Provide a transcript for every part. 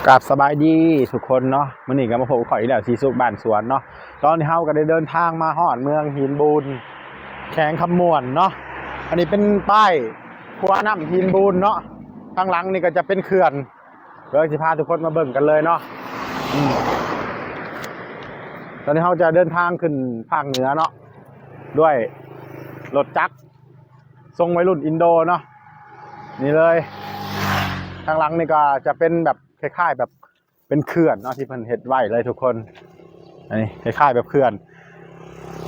กับสบายดีทุกคนเนาะมื้อนี้ก็มาพบข่อยอีกแล้วสีสุขบ้านสวนเนาะตอนนี้เฮาก็ได้เดินทางมาฮอดเมืองหินบูนแขวงคำม่วนเนาะอันนี้เป็นป้ายขัวน้ำหินบูนเนาะข้างหลังนี่ก็จะเป็นเขื่อนเดี๋ยวสิพาทุกคนมาเบิ่งกันเลยเนาะตอนนี้เฮาจะเดินทางขึ้นภาคเหนือเนาะด้วยรถจักรทรงวัยรุ่นอินโดเนาะนี่เลยข้างหลังนี่ก็จะเป็นแบบคล้ายๆแบบเป็นเขื่อนเนาะที่เพิ่นเฮ็ดไว้เลยทุกคนอันนี้คล้ายๆแบบเขื่อน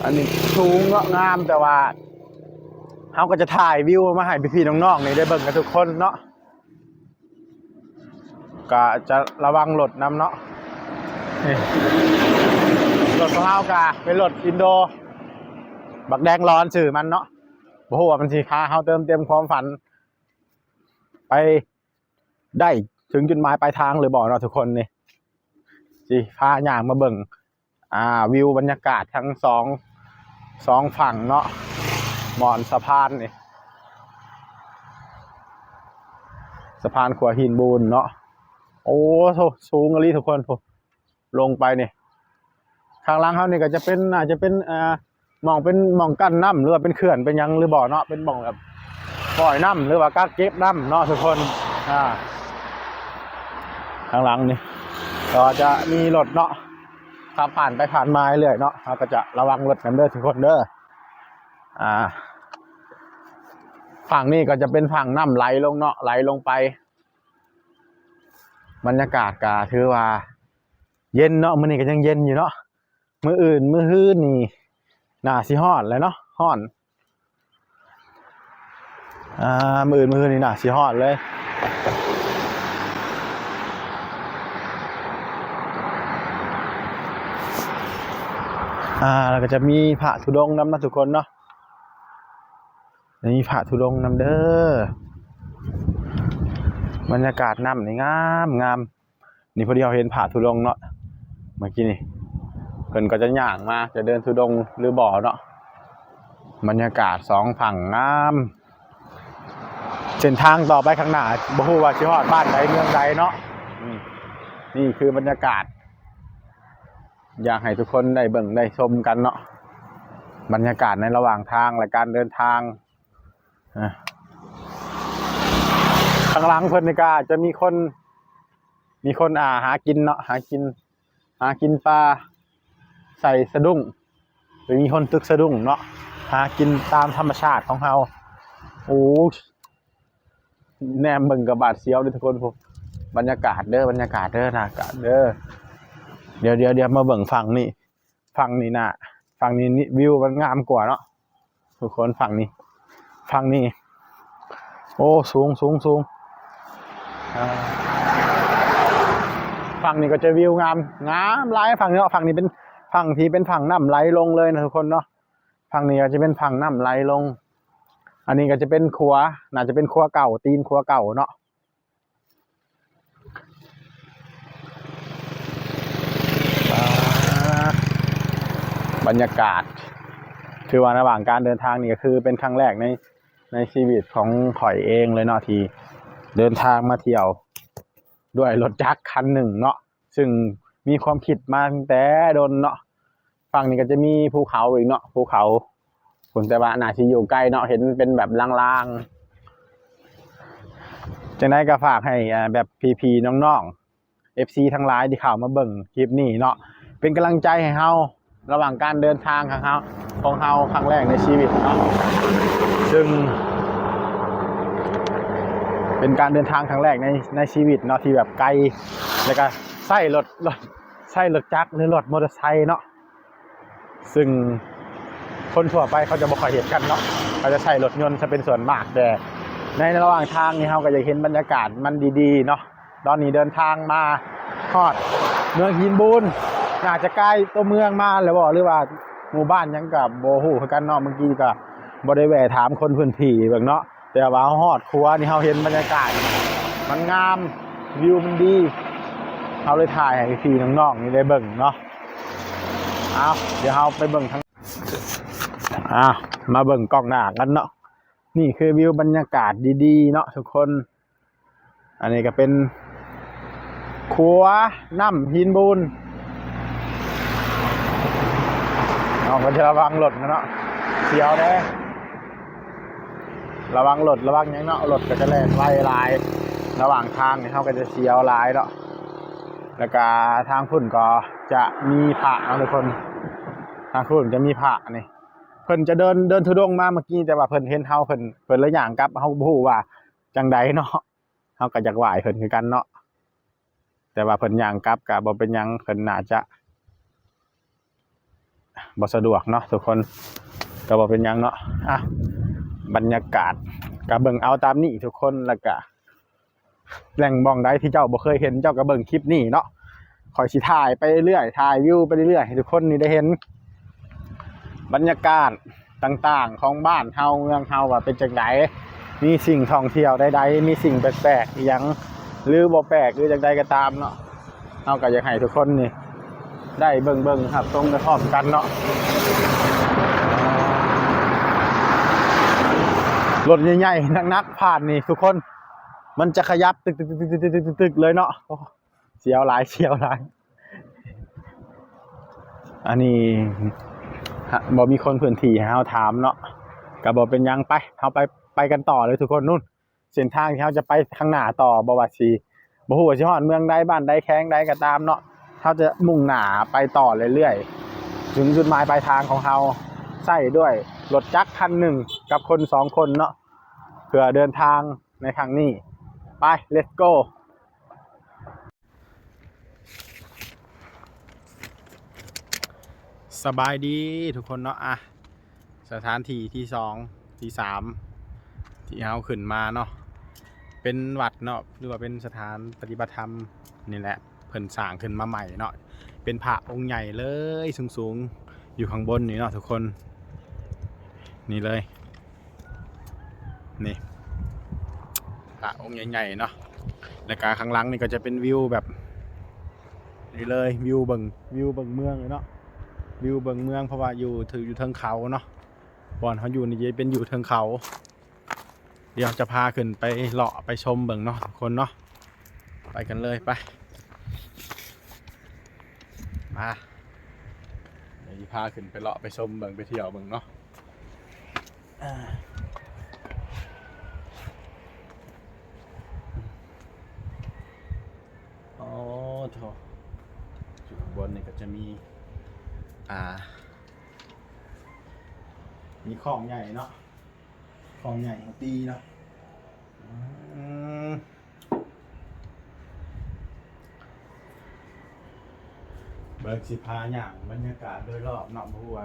อันนี้สูงเงาะงามแต่ว่าเฮาก็จะถ่ายวิวมาให้พี่ๆน้องๆนี่ได้เบิ่งกันทุกคนเนาะก็จะระวังรถนำเนาะนี่รถของเฮาก็เป็นรถอินโดบักแดงร้อนชื่อมันเนาะบ่ฮู้ว่ามันสิพาเฮาเติมเต็มความฝันไปได้ถึงจุดหมายปลายทางหรือบ่เนาะทุกคนนี่สิพาย่างมาเบิ่งวิวบรรยากาศทั้งสองฝั่งเนาะหมอนสะพานนี่สะพานขัวหินบูนเนาะโอ้โหสูงอะไรทุกคนลงไปนี่ข้างล่างเขานี่ก็จะเป็นอาจจะเป็นมองเป็นมองกั้นน้ำหรือว่าเป็นเขื่อนเป็นยังหรือบ่อเนาะเป็นมองแบบปล่อยน้ำหรือว่ากักเก็บน้ำเนาะทุกคนข้างหลังนี่ก็จะมีรถเนาะขับผ่านไปผ่านมาเรื่อยเนาะเราก็จะระวังรถกันเด้อทุกคนเด้อฝั่งนี้ก็จะเป็นฝั่งน้ำไหลลงเนาะไหลลงไปบรรยากาศก็ถือว่าเย็นเนาะมื้อนี้ก็ยังเย็นอยู่เนาะมื้ออื่นมื้อฮื้อนี่น่าสิฮ้อนเลยเนาะฮ้อนมื้ออื่นมื้อฮื้อนี่น่าสิฮ้อนเลยแล้วก็จะมีพระธุดงค์นำมาทุกคนเนาะมีพระธุดงค์นำเด้อบรรยากาศน้ำนี่งามนี่พอดีเราเห็นพระธุดงค์เนาะเมื่อกี้นี่เพิ่นก็จะย่างมาจะเดินธุดงค์หรือบ่อเนาะบรรยากาศสองฝั่งงามเส้นทางต่อไปข้างหน้าบ่ฮู้ว่าสิฮอดบ้านใดเมืองใดเนาะนี่คือบรรยากาศอยากให้ทุกคนได้เบิ่งได้ชมกันเนาะบรรยากาศในระหว่างทางและการเดินทางข้างหลังเพิ่นนี่ก็จะมีคนหากินเนาะหากินปลาใส่สะดุ้งหรือมีคนตึกสะดุ้งเนาะหากินตามธรรมชาติของเราโอ้แนมเบิ่งกับบาดเสียวด้วยทุกคนพวกบรรยากาศเด้อบรรยากาศเด้อนะเด้อเดี๋ยวมาเบิ่งฝั่งนี้นะฝั่งนี้วิวมันงามกว่าเนาะทุกคนฝั่งนี้โอ้สูงฝั่งนี้ก็จะวิวงามหลายฝั่งนี้เนาะฝั่งนี้เป็นฝั่งที่เป็นฝั่งน้ำไหลลงเลยนะทุกคนเนาะฝั่งนี้ก็จะเป็นฝั่งน้ำไหลลงอันนี้ก็จะเป็นขัวน่าจะเป็นขัวเก่าตีนขัวเก่าเนาะบรรยากาศคือว่าระหว่างการเดินทางนี่ก็คือเป็นครั้งแรกในชีวิตของข่อยเองเลยเนาะที่เดินทางมาเที่ยวด้วยรถจักรคันหนึ่งเนาะซึ่งมีความคิดมาตั้งแต่โดนเนาะฝั่งนี้ก็จะมีภูเขาอีกเนาะภูเขาคุณแต่ว่าน่าจะอยู่ใกล้เนาะเห็นเป็นแบบลางๆจังได้ก็ฝากให้แบบพีน้องๆ FC ทั้งหลายที่เข้ามาเบิ่งคลิปนี้เนาะเป็นกำลังใจให้เฮาระหว่างการเดินทางของเฮาครั้งแรกในชีวิตเนาะซึ่งเป็นการเดินทางครั้งแรกในชีวิตเนาะที่แบบไกลแล้วก็ใช้รถจักรหรือรถมอเตอร์ไซค์เนาะซึ่งคนทั่วไปเขาจะบ่ค่อยเห็นกันเนาะเขาจะใช้รถยนต์จะเป็นส่วนมากแต่ในระหว่างทางนี่เราก็จะเห็นบรรยากาศมันดีๆเนาะตอนนี้เดินทางมาฮอดเมืองหินบูนน่าจะใกล้ตัวเมืองมาแล้วบ่หรือว่าหมู่บ้านยังกับบ่ฮู้คือกันเนาะเมื่อกี้ก็บ่ได้แวะถามคนพื้นที่เบิ่งเนาะแต่ว่าฮอดครัวนี่เราเห็นบรรยากาศมันงามวิวมันดีเราเลยถ่ายให้พี่น้องๆนี่ได้เบิ่งเนาะเดี๋ยวเราไปเบิ่งทั้งมาเบิ่งกล้องหน้ากันเนาะนี่คือวิวบรรยากาศดีๆเนาะทุกคนอันนี้ก็เป็น ขัวน้ำหินบูนเอาก็จะระวังรถนะเนาะเสียวเด้ระวังรถระวังยังเนาะรถก็จะแล่นไล่ลายระหว่างทางนี่เขาก็จะเสียวลายเนาะแล้วก็ทางพุ่นก็จะมีพระนะทุกคนทางพุ่นจะมีพระนี่เพิ่นจะเดินทุดงมาเมื่อกี้แต่ว่าเพิ่นเห็นเฮาเพิ่นเลยย่างกลับเฮาบ่ฮู้ว่าจังใดเนาะเฮาก็อยากไหว้เพิ่นคือกันเนาะแต่ว่าเพิ่นย่างกลับก็บ่เป็นหยังเพิ่นน่าจะบ่สะดวกเนาะทุกคนก็บ่เป็นหยังเนาะอ่ะบรรยากาศก็เบิ่งเอาตามนี้ทุกคนแล้วก็แหล่งบ่องใดที่เจ้าบ่เคยเห็นเจ้าก็เบิ่งคลิปนี้เนาะคอยสิถ่ายไปเรื่อยถ่ายวิวไปเรื่อยให้ทุกคนนี่ได้เห็นบรรยากาศต่างๆของบ้านเฮาเมืองเฮาว่าเป็นจังไดมีสิ่งท่องเที่ยวใดๆมีสิ่งแปลกๆอีหยังหรือบ่แปลกหรือจังใดก็ตามเนาะเฮาก็อยากให้ทุกคนนี่ได้เบิ่งครับตรงกระทบกันเนาะรถใหญ่ๆนักๆผ่านนี่ทุกคนมันจะขยับตึกๆๆๆๆเลยเนาะเสียวหลายอันนี้บ่มีคนพื้นที่ให้เฮาถามเนาะก็บ่เป็นหยังไปเฮาไปกันต่อเลยทุกคนนู่นเส้นทางที่เฮาจะไปข้างหน้าต่อบ่ว่าสิบ่ฮู้ว่าสิฮอดเมืองใดบ้านใดแข้งใดก็ตามเนาะเฮาจะมุ่งหน้าไปต่อเรื่อยๆถึงจุดหมายปลายทางของเฮาใช้ด้วยรถจักรคันหนึ่งกับคน2คนเนาะเพื่อเดินทางในครั้งนี้ไป let's go สบายดีทุกคนเนาะอ่ะสถานที่ที่2ที่3ที่เฮาขึ้นมาเนาะเป็นวัดเนาะหรือว่าเป็นสถานปฏิบัติธรรมนี่แหละเพิ่นสร้างขึ้นมาใหม่เนาะเป็นพระองค์ใหญ่เลยสูงๆอยู่ข้างบนนี่เนาะทุกคนนี่เลยนี่พระองค์ใหญ่ๆเนาะแล้วก็ข้างหลังนี่ก็จะเป็นวิวแบบนี่เลยวิวเบิ่งเมืองเลยเนาะวิวเบิ่งเมืองเพราะว่าอยู่เทิงเขาเนาะบ่อนเขาอยู่นี่เป็นอยู่เทิงเขาเดี๋ยวจะพาขึ้นไปเลาะไปชมเบิ่งเนาะทุกคนเนาะไปกันเลยไปมาเดี๋ยวจะพาขึ้นไปเลาะไปชมเบิ่งไปเที่ยวเบิ่งเนาะโอ้โถจุดบนนี่ก็จะมีมีของใหญ่เนาะของใหญ่ของตีเนาะเบิกสิพาอย่างบรรยากาศโดยรอบเนาะบัว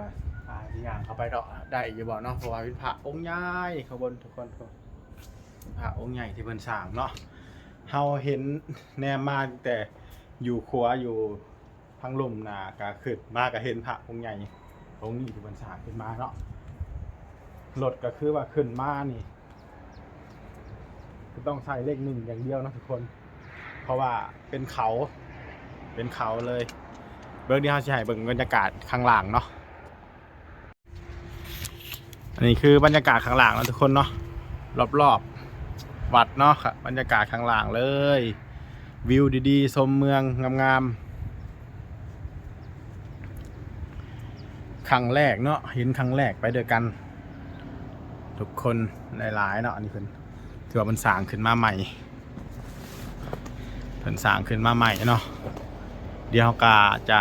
ที่อย่างเข้าไปเนาะได้อยู่บ่เนาะเพราะว่าเป็นพระองค์ใหญ่ข้างบนทุกคนเป็นพระองค์ใหญ่ที่เพิ่นสร้างเนาะเฮาเห็นแนมมาแต่อยู่ขวาอยู่ทางลุ่มนาก็ขึ้นมาก็เห็นพระองค์ใหญ่องค์นี้ที่เพิ่นสร้างขึ้นมาเนาะรถก็คือว่าขึ้นมานี่ก็ต้องใช้เลข1อย่างเดียวนะทุกคนเพราะว่าเป็นเขาเลยเบิ่งที่เฮาสิให้เบิ่งบรรยากาศข้างล่างเนาะอันนี้คือบรรยากาศข้างล่างนะทุกคนเนาะรอบๆวัดเนาะครับบรรยากาศข้างล่างเลยวิวดีๆชมเมืองงามๆครั้งแรกเนาะเห็นครั้งแรกไปด้วยกันทุกคนหลายๆเนาะอันนี้เพิ่นถือว่ามันสร้างขึ้นมาใหม่เนาะเดี๋ยวก็จ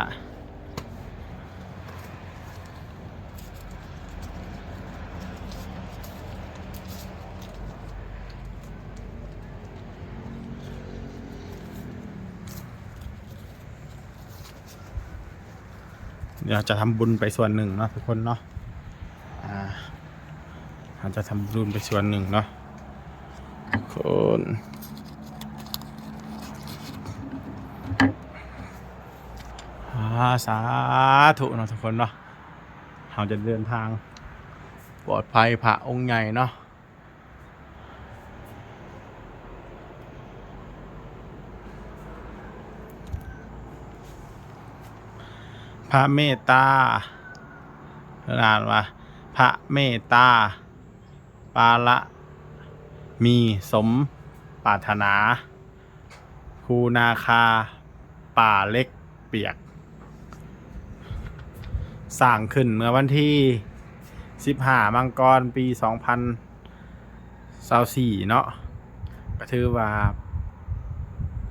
ะทำบุญไปส่วนหนึ่งเนาะทุกคนเนาะเราจะทำบุญไปส่วนหนึ่งเนาะทุกคนสาธุเนาะทุกคนเนาะเราจะเดินทางปลอดภัยพระองค์ใหญ่เนาะพระเมตตาอ่านว่าพระเมตตาปาละมีสมปรารถนาค ภูนาคาป่าเล็กเปียกสร้างขึ้นเมื่อวันที่15มังกรปี2024เนาะก็ถือว่า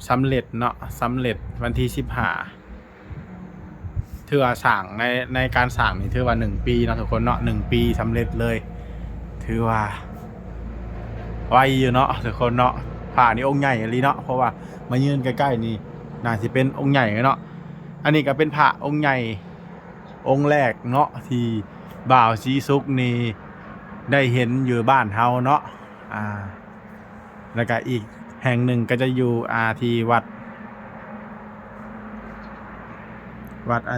สำเร็จเนาะสำเร็จวันที่15ถือว่าสร้างในการสร้างนี่ถือว่า1ปีเนาะทุกคนเนาะ1ปีสำเร็จเลยถือว่าไวอยู่เนาะทุกคนเนาะผ่านี่องค์ใหญ่เลยเนาะเพราะว่ามายืนใกล้ๆนี่น่าจะเป็นองค์ใหญ่เนาะอันนี้ก็เป็นพระองค์ใหญ่องค์แรกเนาะที่บ่าวสีสุกนี่ได้เห็นอยู่บ้านเฮาเนาะแล้วก็อีกแห่งหนึ่งก็จะอยู่ที่วัด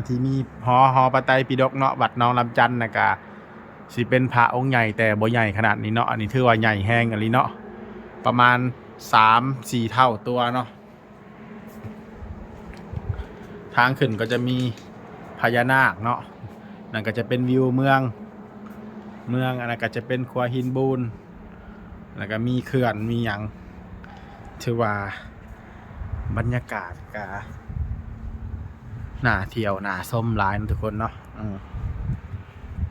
ที่มีหอปไตรปิฎกเนาะวัดน้องลำจันทน์นะกะสิเป็นพระองค์ใหญ่แต่บ่ใหญ่ขนาดนี้เนาะอันนี้ถือว่าใหญ่แห้งอันนี้เนาะประมาณ 3-4 เท่าตัวเนาะทางขึ้นก็จะมีพญานาคเนาะนั่นก็จะเป็นวิวเมืองอันนั้นก็จะเป็นขัวหินบูนแล้วก็มีเขื่อนมีหยังถือว่าบรรยากาศก็น่าเที่ยวน่าชมหลายนะทุกคนเนาะ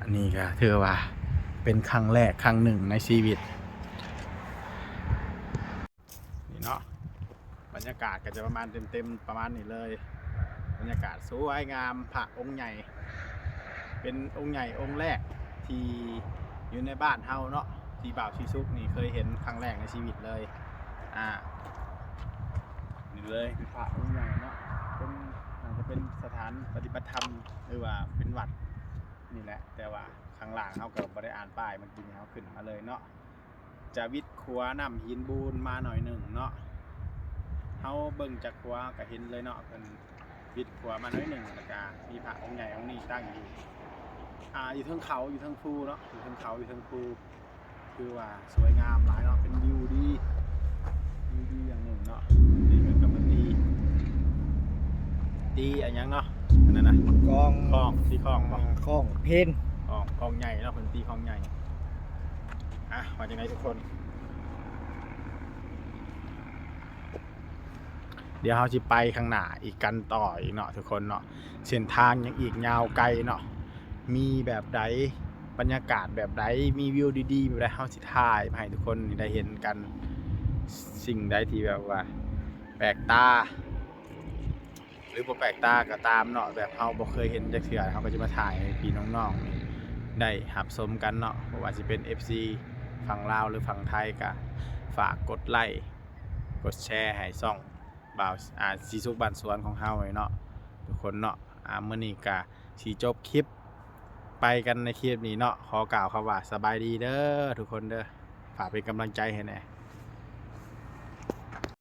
อันนี้ก็ถือว่าเป็นครั้งแรกครั้งหนึ่งในชีวิตนี่เนาะบรรยากาศก็จะประมาณเต็มประมาณนี้เลยบรรยากาศสวยงามพระองค์ใหญ่เป็นองค์ใหญ่องค์แรกที่อยู่ในบ้านเฮาเนาะที่บ่าวชีซุกนี่เคยเห็นครั้งแรกในชีวิตเลยนี่เลยคือพระองค์ใหญ่เนาะเป็นน่าจะเป็นสถานปฏิบัติธรรมหรือว่าเป็นวัดนี่แหละแต่ว่าข้างล่างเฮาก็บ่ได้อ่านป้ายเมื่อกี้เฮาขึ้นมาเลยเนาะจะวิดขัวน้ำหินบูนมาหน่อยหนึ่งเนาะเฮาเบิ่งจากขัวก็เห็นเลยเนาะเพิ่นวิดขัวมาหน่อยหนึ่งแล้วก็มีพระองค์ใหญ่องค์นี้ตั้งอยู่อยู่เทิงเขาอยู่เทิงภูเนาะอยู่เทิงเขาอยู่เทิงภูคือว่าสวยงามหลายเนาะเป็นวิวดีอย่างหนึ่งเนาะนี่เหมือนกับมันดีอะไรยังเนาะนั่นนะคลองที่คลองบ่คลองเพนคลองใหญ่เนาะเป็นตีคลองใหญ่มาจากไหนทุกคนเดี๋ยวเราจะไปข้างหน้าอีกกันต่ออีกเนาะทุกคนเนาะเส้นทางยังอีกยาวไกลเนาะมีแบบใดบรรยากาศแบบใดมีวิวดีๆแบบใดเราสิถ่ายมาให้ทุกคนได้เห็นกันสิ่งใดที่แบบว่าแปลกตาหรือบ่แปลกตาก็ตามเนาะแบบเราบ่เคยเห็นจักเทื่อเราก็จะมาถ่ายให้พี่น้องๆได้รับชมกันเนาะบ่ว่าสิเป็น FC ฝั่งลาวหรือฝั่งไทยก็ฝากกดไลค์กดแชร์ให้ช่องบ่าวสีสุกบ้านสวนของเฮาไว้เนาะทุกคนเนาะมื้อนี้ก็สิจบคลิปไปกันในคลิปนี้เนาะขอกล่าวคำว่าสบายดีเด้อทุกคนเด้อฝากเป็นกำลังใจให้แน่